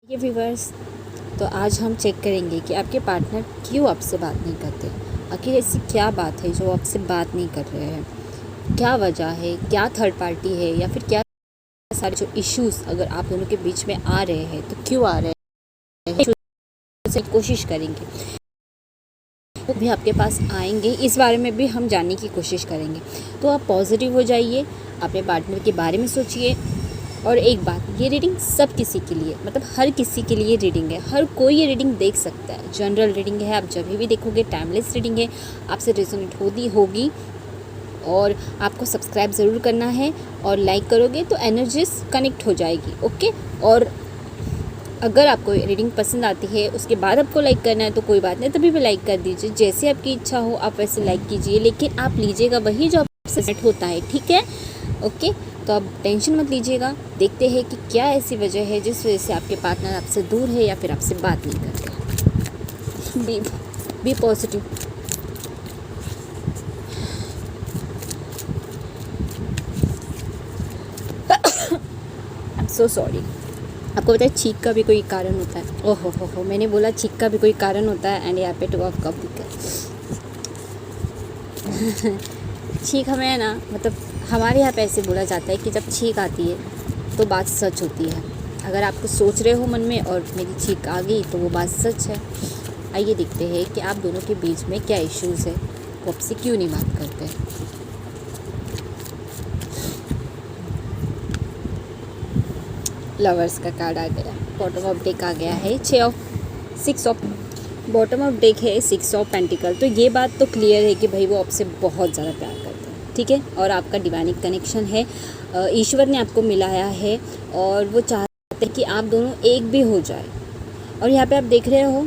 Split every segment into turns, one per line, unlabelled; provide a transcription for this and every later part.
ये व्यूवर्स, तो आज हम चेक करेंगे कि आपके पार्टनर क्यों आपसे बात नहीं करते। आखिर ऐसी क्या बात है जो आपसे बात नहीं कर रहे हैं, क्या वजह है, क्या थर्ड पार्टी है या फिर क्या सारे जो इश्यूज़ अगर आप दोनों के बीच में आ रहे हैं तो क्यों आ रहे हैं, से कोशिश करेंगे। वो भी आपके पास आएंगे, इस बारे में भी हम जानने की कोशिश करेंगे। तो आप पॉजिटिव हो जाइए, अपने पार्टनर के बारे में सोचिए। और एक बात, ये रीडिंग सब किसी के लिए, मतलब हर किसी के लिए रीडिंग है, हर कोई ये रीडिंग देख सकता है। जनरल रीडिंग है, आप जब भी देखोगे टाइमलेस रीडिंग है, आपसे रेजोनेट होगी। और आपको सब्सक्राइब ज़रूर करना है और लाइक करोगे तो एनर्जीज कनेक्ट हो जाएगी। ओके, और अगर आपको रीडिंग पसंद आती है उसके बाद आपको लाइक करना है तो कोई बात नहीं, तभी भी लाइक कर दीजिए। जैसे आपकी इच्छा हो आप वैसे लाइक कीजिए, लेकिन आप लीजिएगा वही जो आपसे सेट होता है, ठीक है। ओके, तो आप टेंशन मत लीजिएगा। देखते हैं कि क्या ऐसी वजह है जिस वजह से आपके पार्टनर आपसे दूर है या फिर आपसे बात नहीं करते। Be positive. I am so sorry. आपको पता है छींक का भी कोई कारण होता है। ओहो हो, मैंने बोला छींक का भी कोई कारण होता है। एंड यहाँ पे टू ऑफ कप दिक्कत। छींक हमें ना, मतलब हमारे यहाँ पे ऐसे बोला जाता है कि जब छींक आती है तो बात सच होती है। अगर आप कुछ सोच रहे हो मन में और मेरी छींक आ गई तो वो बात सच है। आइए देखते हैं कि आप दोनों के बीच में क्या इश्यूज़ है, वो आपसे क्यों नहीं बात करते। लवर्स का कार्ड आ गया, बॉटम ऑफ डेक आ गया है, six of bottom of deck है, 6 ऑफ पेंटिकल। तो ये बात तो क्लियर है कि भाई वो आपसे बहुत ज़्यादा प्यार करते हैं, ठीक है। और आपका डिवाइनिक कनेक्शन है, ईश्वर ने आपको मिलाया है और वो चाहते हैं कि आप दोनों एक भी हो जाए। और यहाँ पे आप देख रहे हो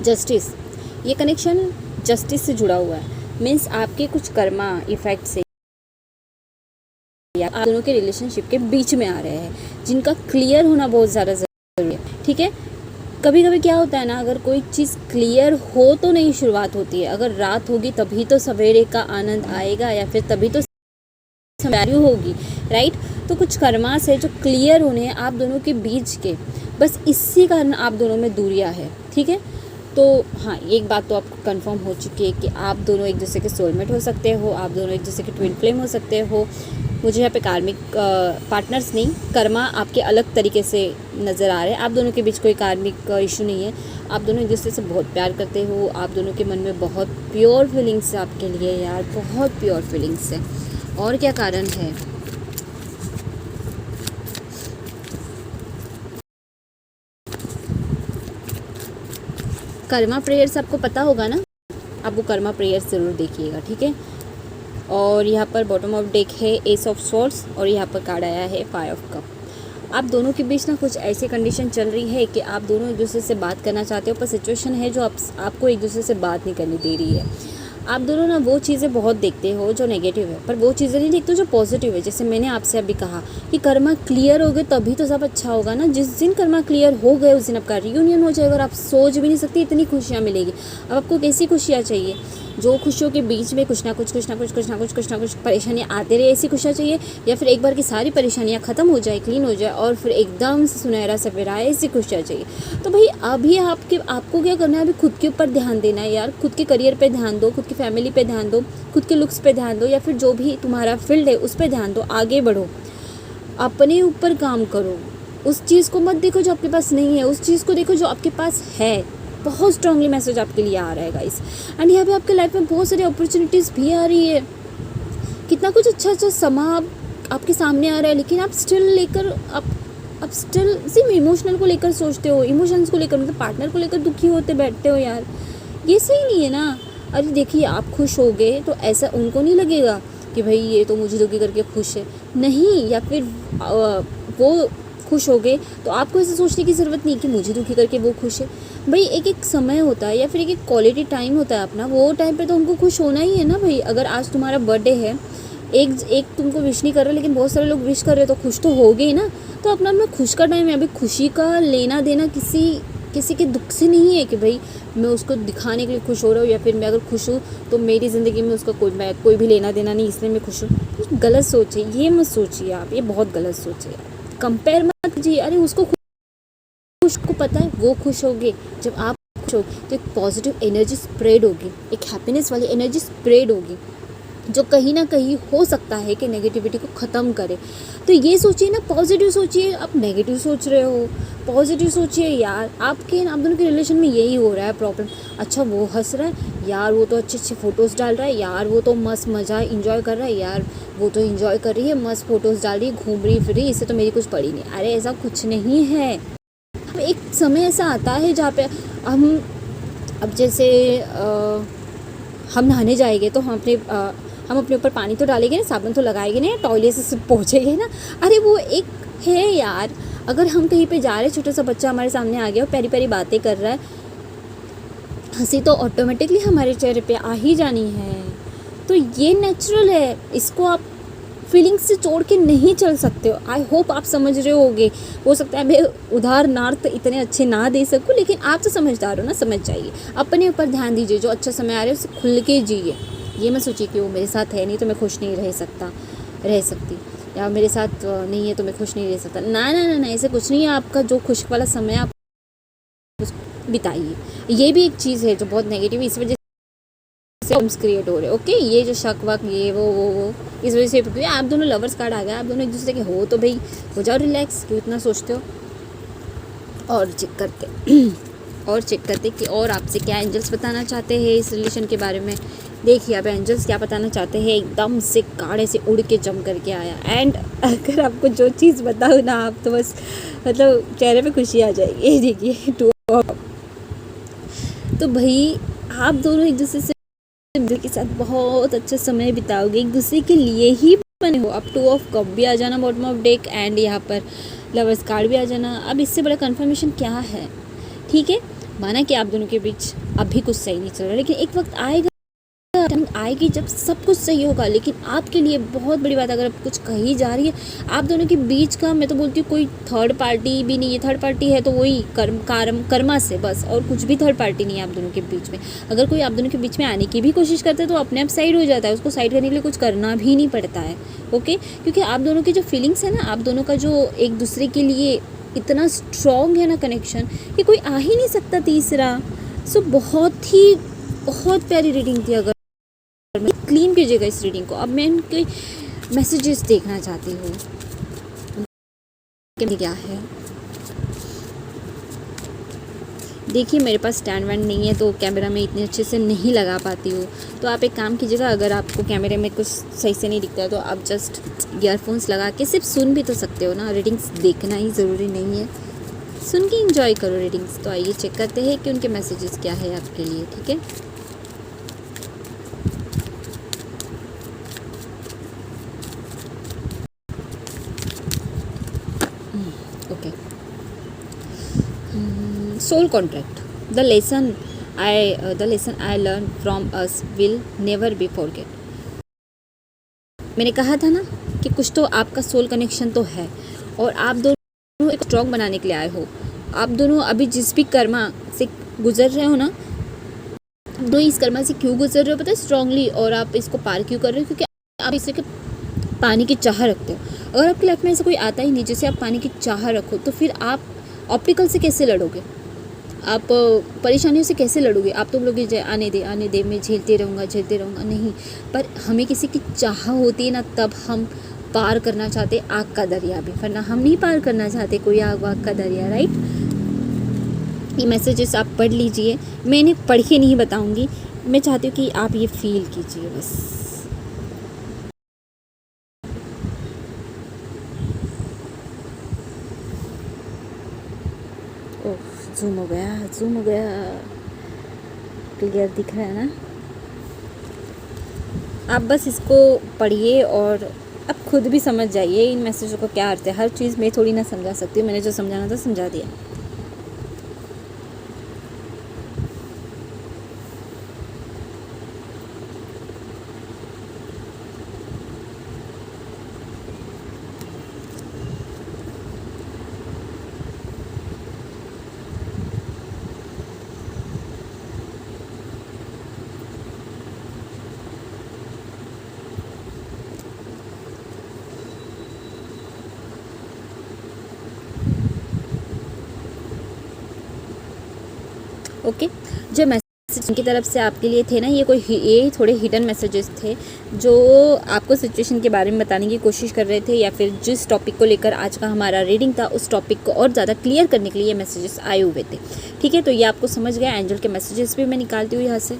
जस्टिस, ये कनेक्शन जस्टिस से जुड़ा हुआ है। मीन्स आपके कुछ कर्मा इफेक्ट से आप दोनों के रिलेशनशिप के बीच में आ रहे हैं, जिनका क्लियर होना बहुत ज़्यादा ज़रूरी है, ठीक है। कभी कभी क्या होता है ना, अगर कोई चीज़ क्लियर हो तो नहीं शुरुआत होती है, अगर रात होगी तभी तो सवेरे का आनंद आएगा या फिर तभी तो वैल्यू होगी, राइट। तो कुछ कर्मास है जो क्लियर होने हैं आप दोनों के बीच के, बस इसी कारण आप दोनों में दूरियां है, ठीक है। तो हाँ, एक बात तो आपको कंफर्म हो चुकी है कि आप दोनों एक दूसरे के सोलमेट हो सकते हो, आप दोनों एक दूसरे के ट्विन फ्लेम हो सकते हो। मुझे यहाँ पे कार्मिक पार्टनर्स नहीं, कर्मा आपके अलग तरीके से नज़र आ रहे हैं। आप दोनों के बीच कोई कार्मिक इशू नहीं है, आप दोनों एक दूसरे से बहुत प्यार करते हो। आप दोनों के मन में बहुत प्योर फीलिंग्स है आपके लिए, यार बहुत प्योर फीलिंग्स है। और क्या कारण है, कर्मा प्रेयर्स आपको पता होगा ना, आप वो कर्मा प्रेयर्स ज़रूर देखिएगा, ठीक है। और यहाँ पर बॉटम ऑफ डेक है एस ऑफ स्वॉर्ड्स और यहाँ पर कार्ड आया है 5 ऑफ कप। आप दोनों के बीच ना कुछ ऐसी कंडीशन चल रही है कि आप दोनों एक दूसरे से बात करना चाहते हो, पर सिचुएशन है जो आपको एक दूसरे से बात नहीं करने दे रही है। आप दोनों ना वो चीज़ें बहुत देखते हो जो नेगेटिव है, पर वो चीज़ें नहीं देखते जो पॉजिटिव है। जैसे मैंने आपसे अभी कहा कि कर्मा क्लियर हो गए तभी तो सब अच्छा होगा ना। जिस दिन कर्मा क्लियर हो गए उस दिन आपका रियूनियन हो जाएगा और आप सोच भी नहीं सकती इतनी खुशियाँ मिलेगी। अब आपको कैसी खुशियाँ चाहिए, जो खुशियों के बीच में कुछ ना कुछ परेशानियाँ आते रहे, ऐसी खुशियाँ चाहिए, या फिर एक बार की सारी परेशानियाँ ख़त्म हो जाए, क्लीन हो जाए और फिर एकदम से सुनहरा सवेरा आए, ऐसी खुशियाँ चाहिए। तो भाई अभी आपको क्या करना है, अभी खुद के ऊपर ध्यान देना है यार। खुद के करियर पे ध्यान दो, खुद की फैमिली पे ध्यान दो, खुद के लुक्स पे ध्यान दो, या फिर जो भी तुम्हारा फील्ड है उस पर ध्यान दो। आगे बढ़ो, अपने ऊपर काम करो। उस चीज़ को मत देखो जो आपके पास नहीं है, उस चीज़ को देखो जो आपके पास है। बहुत स्ट्रांगली मैसेज आपके लिए आ रहा है गाइस। एंड यहाँ पे आपके लाइफ में बहुत सारी अपॉर्चुनिटीज़ भी आ रही है, कितना कुछ अच्छा समा आपके सामने आ रहा है, लेकिन आप स्टिल सिर्फ इमोशनल को लेकर सोचते हो, इमोशंस को लेकर, मतलब पार्टनर को लेकर दुखी होते बैठते हो यार। ये सही नहीं है ना। अरे देखिए, आप खुश हो गए तो ऐसा उनको नहीं लगेगा कि भाई ये तो मुझे दुखी करके खुश है, नहीं। या फिर वो खुश हो गए तो आपको ऐसे सोचने की ज़रूरत नहीं कि मुझे दुखी करके वो खुश है। भाई एक समय होता है या फिर एक क्वालिटी टाइम होता है अपना, वो टाइम पे तो उनको खुश होना ही है ना भाई। अगर आज तुम्हारा बर्थडे है, एक तुमको विश नहीं कर रहे लेकिन बहुत सारे लोग विश कर रहे तो खुश तो हो गए ना। तो अपना अपना खुश का टाइम है। अभी खुशी का लेना देना किसी के दुख से नहीं है कि भाई मैं उसको दिखाने के लिए खुश हो रहा हूँ, या फिर मैं अगर खुश हूँ तो मेरी ज़िंदगी में उसका कोई भी लेना देना नहीं, इसलिए मैं खुश हूँ। गलत सोच है, ये मत सोचिए आप, ये बहुत गलत सोच है। कंपेयर मत कीजिए। अरे उसको खुश को पता है वो खुश होगे, जब आप खुश होगे तो एक पॉजिटिव एनर्जी स्प्रेड होगी, एक हैप्पीनेस वाली एनर्जी स्प्रेड होगी जो कहीं ना कहीं हो सकता है कि नेगेटिविटी को ख़त्म करे। तो ये सोचिए ना, पॉजिटिव सोचिए। आप नेगेटिव सोच रहे हो, पॉजिटिव सोचिए यार। आप दोनों के रिलेशन में यही हो रहा है प्रॉब्लम। अच्छा वो हंस रहा है यार, वो तो अच्छे अच्छे फ़ोटोज़ डाल रहा है यार, वो तो मस्त मज़ा इंजॉय कर रहा है यार, वो तो इंजॉय कर रही है, मस्त फ़ोटोज़ डाल रही है, घूम रही फिर रही, इससे तो मेरी कुछ पड़ी नहीं। अरे ऐसा कुछ नहीं है। अब एक समय ऐसा आता है जहाँ पे अब जैसे हम नहाने जाएंगे तो हम अपने ऊपर पानी तो डालेंगे ना, साबुन तो लगाएंगे ना, टॉयलेट से पहुँचेंगे ना। अरे वो एक है यार। अगर हम कहीं पे जा रहे हैं, छोटा सा बच्चा हमारे सामने आ गया और प्यारी प्यारी बातें कर रहा है, हंसी तो ऑटोमेटिकली हमारे चेहरे पे आ ही जानी है। तो ये नेचुरल है, इसको आप फीलिंग्स से जोड़ के नहीं चल सकते हो। आई होप आप समझ रहे होगे। हो सकता है मैं उदाहरणार्थ इतने अच्छे ना दे सकूं, लेकिन आप तो समझदार हो ना, समझ जाइए। अपने ऊपर ध्यान दीजिए, जो अच्छा समय आ रहा है उसे खुल के जिए। ये मत सोचिए कि वो मेरे साथ है नहीं तो मैं खुश नहीं रह सकती, या मेरे साथ नहीं है तो मैं खुश नहीं रह सकता। ना ना ना ना, ऐसे कुछ नहीं है। आपका जो खुश वाला समय आप बिताइए। ये भी एक चीज़ है जो बहुत नेगेटिव, इस वजह से क्रिएट हो रहे हैं। ओके, ये जो शक वक ये वो इस वजह से, क्योंकि आप दोनों लवर्स कार्ड आ गया, आप दोनों एक दूसरे के हो तो भाई हो जाओ रिलैक्स, क्यों इतना सोचते हो। और चेक करते कि और आपसे क्या एंजल्स बताना चाहते हैं इस रिलेशन के बारे में। देखिए अब एंजल्स क्या बताना चाहते हैं। एकदम से कार्ड ऐसे उड़ के जम करके आया। एंड अगर आपको जो चीज़ बताऊँ ना, आप तो बस मतलब चेहरे पे खुशी आ जाएगी। ये देखिए 2 ऑफ। तो भाई आप दोनों एक दूसरे से के साथ बहुत अच्छा समय बिताओगे, एक दूसरे के लिए ही बने हो। अब 2 ऑफ कप भी आ जाना बॉटम ऑफ डेक, एंड यहाँ पर लवर्स कार्ड भी आ जाना। अब इससे बड़ा कंफर्मेशन क्या है। ठीक है, माना कि आप दोनों के बीच अभी कुछ सही नहीं चल रहा, लेकिन एक वक्त आएगी जब सब कुछ सही होगा। लेकिन आपके लिए बहुत बड़ी बात, अगर आप कुछ कही जा रही है, आप दोनों के बीच का, मैं तो बोलती हूँ कोई थर्ड पार्टी भी नहीं है। थर्ड पार्टी है तो वही कर्मा से बस, और कुछ भी थर्ड पार्टी नहीं है आप दोनों के बीच में। अगर कोई आप दोनों के बीच में आने की भी कोशिश करता है तो अपने आप साइड हो जाता है, उसको साइड करने के लिए कुछ करना भी नहीं पड़ता है। ओके, क्योंकि आप दोनों की जो फीलिंग्स है ना, आप दोनों का जो एक दूसरे के लिए इतना स्ट्रॉन्ग है ना कनेक्शन, कि कोई आ ही नहीं सकता तीसरा। सो बहुत प्यारी रीडिंग थी। अगर क्लीन कीजिएगा इस रीडिंग को। अब मैं इनके मैसेजेस देखना चाहती हूँ कि क्या है। देखिए मेरे पास स्टैंड वैंड नहीं है तो कैमरा में इतने अच्छे से नहीं लगा पाती हूँ। तो आप एक काम कीजिएगा, अगर आपको कैमरे में कुछ सही से नहीं दिखता है तो आप जस्ट ईयरफोन्स लगा के सिर्फ सुन भी तो सकते हो ना। रीडिंग्स देखना ही ज़रूरी नहीं है, सुन के इंजॉय करो रीडिंग्स। तो आइए चेक करते हैं कि उनके मैसेजेस क्या है आपके लिए। ठीक है, okay. Soul contract, the lesson I learn from us will never be forget. मैंने कहा था ना कि कुछ तो आपका सोल कनेक्शन तो है, और आप दोनों एक स्ट्रॉन्ग बनाने के लिए आए हो। आप दोनों अभी जिस भी कर्मा से गुजर रहे हो ना, दो इस कर्मा से क्यों गुजर रहे हो पता है, स्ट्रांगली, और आप इसको पार क्यों कर रहे हो, क्योंकि आप इसे के पानी की चाह रखते हो। अगर आपकी लाइफ में ऐसा कोई आता ही नहीं जिसे आप पानी की चाह रखो, तो फिर आप ऑब्स्टिकल से कैसे लड़ोगे, आप परेशानियों से कैसे लड़ोगे। आप तो बोलोगे आने दे मैं झेलते रहूँगा, नहीं। पर हमें किसी की चाह होती है ना, तब हम पार करना चाहते आग का दरिया भी, वरना हम नहीं पार करना चाहते कोई आग वाग का दरिया, राइट। ये मैसेजेस आप पढ़ लीजिए, मैं इन्हें पढ़ के नहीं बताऊँगी, मैं चाहती हूँ कि आप ये फील कीजिए बस। जूम हो गया, क्लियर दिख रहा है ना। आप बस इसको पढ़िए और अब खुद भी समझ जाइए इन मैसेजों का क्या अर्थ है। हर चीज़ मैं थोड़ी ना समझा सकती हूँ, मैंने जो समझाना था समझा दिया। ओके। जो मैसेज उनकी तरफ से आपके लिए थे ना, ये थोड़े हिडन मैसेजेस थे जो आपको सिचुएशन के बारे में बताने की कोशिश कर रहे थे, या फिर जिस टॉपिक को लेकर आज का हमारा रीडिंग था उस टॉपिक को और ज़्यादा क्लियर करने के लिए ये मैसेजेस आए हुए थे। ठीक है, तो ये आपको समझ गया। एंजल के मैसेजेस भी मैं निकालती हूँ यहाँ से।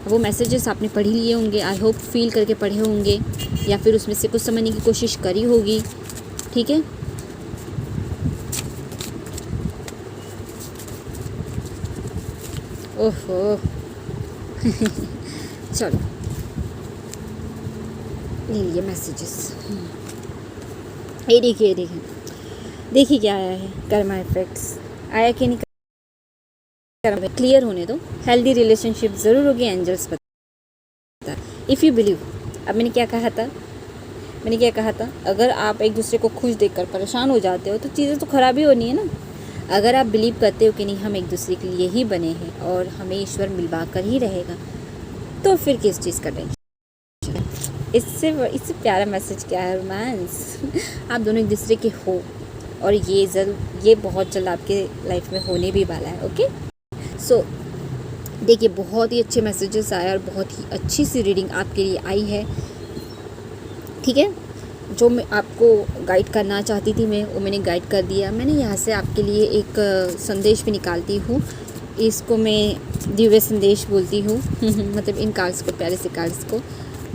वो मैसेजेस आपने पढ़ ही लिए होंगे, आई होप फील करके पढ़े होंगे, या फिर उसमें से कुछ समझने की कोशिश करी होगी। ठीक है, ओहो चलो ले लिए मैसेजेस। ये देखिए देखिए क्या आया है, कर्मा इफेक्ट्स आया कि नहीं, क्लियर होने दो। हेल्दी रिलेशनशिप ज़रूर होगी, एंजल्स बता। इफ़ यू बिलीव, अब मैंने क्या कहा था, अगर आप एक दूसरे को खुश देखकर परेशान हो जाते हो तो चीज़ें तो ख़राब ही होनी है ना। अगर आप बिलीव करते हो कि नहीं हम एक दूसरे के लिए ही बने हैं और हमें ईश्वर मिलवा कर ही रहेगा, तो फिर किस चीज़ का टेंशन। इससे प्यारा मैसेज क्या है, रोमांस। आप दोनों एक दूसरे के हो, और ये बहुत जल्द आपके लाइफ में होने भी वाला है। ओके, सो देखिए बहुत ही अच्छे मैसेजेस आए और बहुत ही अच्छी सी रीडिंग आपके लिए आई है। ठीक है, जो मैं आपको गाइड करना चाहती थी वो मैंने गाइड कर दिया। मैंने यहाँ से आपके लिए एक संदेश भी निकालती हूँ, इसको मैं दिव्य संदेश बोलती हूँ मतलब इन कार्ड्स को, प्यारे से कार्ड्स को,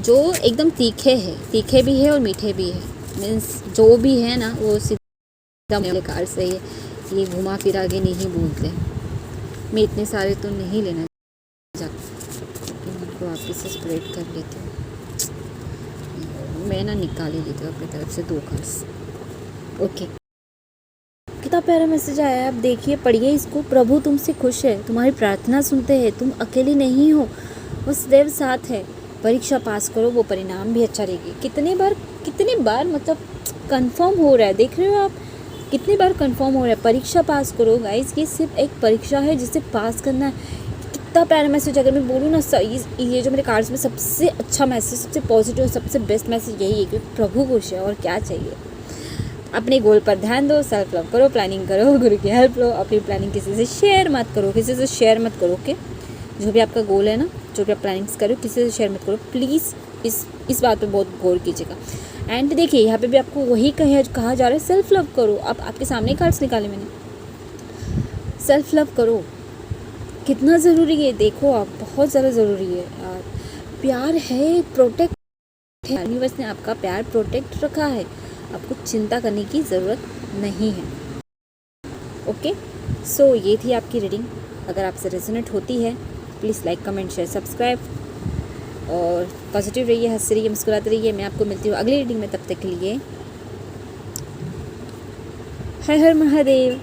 जो एकदम तीखे भी है और मीठे भी है। मीन्स जो भी है ना वो सीधा मेरे कार्ड्स है, ये घुमा फिरा के नहीं बोलते। मैं इतने सारे तो नहीं लेना चाहती, इनको वापस से स्प्रेड कर लेती हूँ। मैं ना निकाल ही लेती हूँ अपनी तरफ से 2 कार्ड्स। ओके, कितना प्यारा मैसेज आया है, आप देखिए, पढ़िए इसको। प्रभु तुमसे खुश है, तुम्हारी प्रार्थना सुनते हैं, तुम अकेले नहीं हो, वो सदैव साथ है। परीक्षा पास करो, वो परिणाम भी अच्छा रहेगी। कितने बार मतलब कंफर्म हो रहा है, देख रहे हो आप, कितनी बार कंफर्म हो रहा है। परीक्षा पास करो गाइस, ये सिर्फ एक परीक्षा है जिसे पास करना है। कितना प्यारा मैसेज, अगर मैं बोलूँ ना, ये जो मेरे कार्ड्स में सबसे अच्छा मैसेज, सबसे पॉजिटिव, सबसे बेस्ट मैसेज यही है कि प्रभु खुश है, और क्या चाहिए। अपने गोल पर ध्यान दो, सेल्फ लव करो, प्लानिंग करो, गुरु की हेल्प लो। अपनी प्लानिंग किसी से शेयर मत करो। ओके, जो भी आपका गोल है ना, जो भी आप प्लानिंग्स करो, किसी से शेयर मत करो प्लीज़। इस बात पे बहुत गौर कीजिएगा। एंड देखिए यहाँ पे भी आपको वही कहा जा रहा है, सेल्फ लव करो। अब आपके सामने कार्ड्स निकाले मैंने, सेल्फ लव करो, कितना ज़रूरी है, देखो आप, बहुत ज़्यादा ज़रूरी है यार। प्यार है, प्रोटेक्ट है, यूनिवर्स ने आपका प्यार प्रोटेक्ट रखा है, आपको चिंता करने की ज़रूरत नहीं है। ओके, सो ये थी आपकी रीडिंग। अगर आपसे रेजोनेट होती है please like, comment, share, subscribe, और पॉजिटिव रहिए, हंसते रहिए, मुस्कुराते रहिए। मैं आपको मिलती हूँ अगली रीडिंग में, तब तक के लिए हर हर महादेव।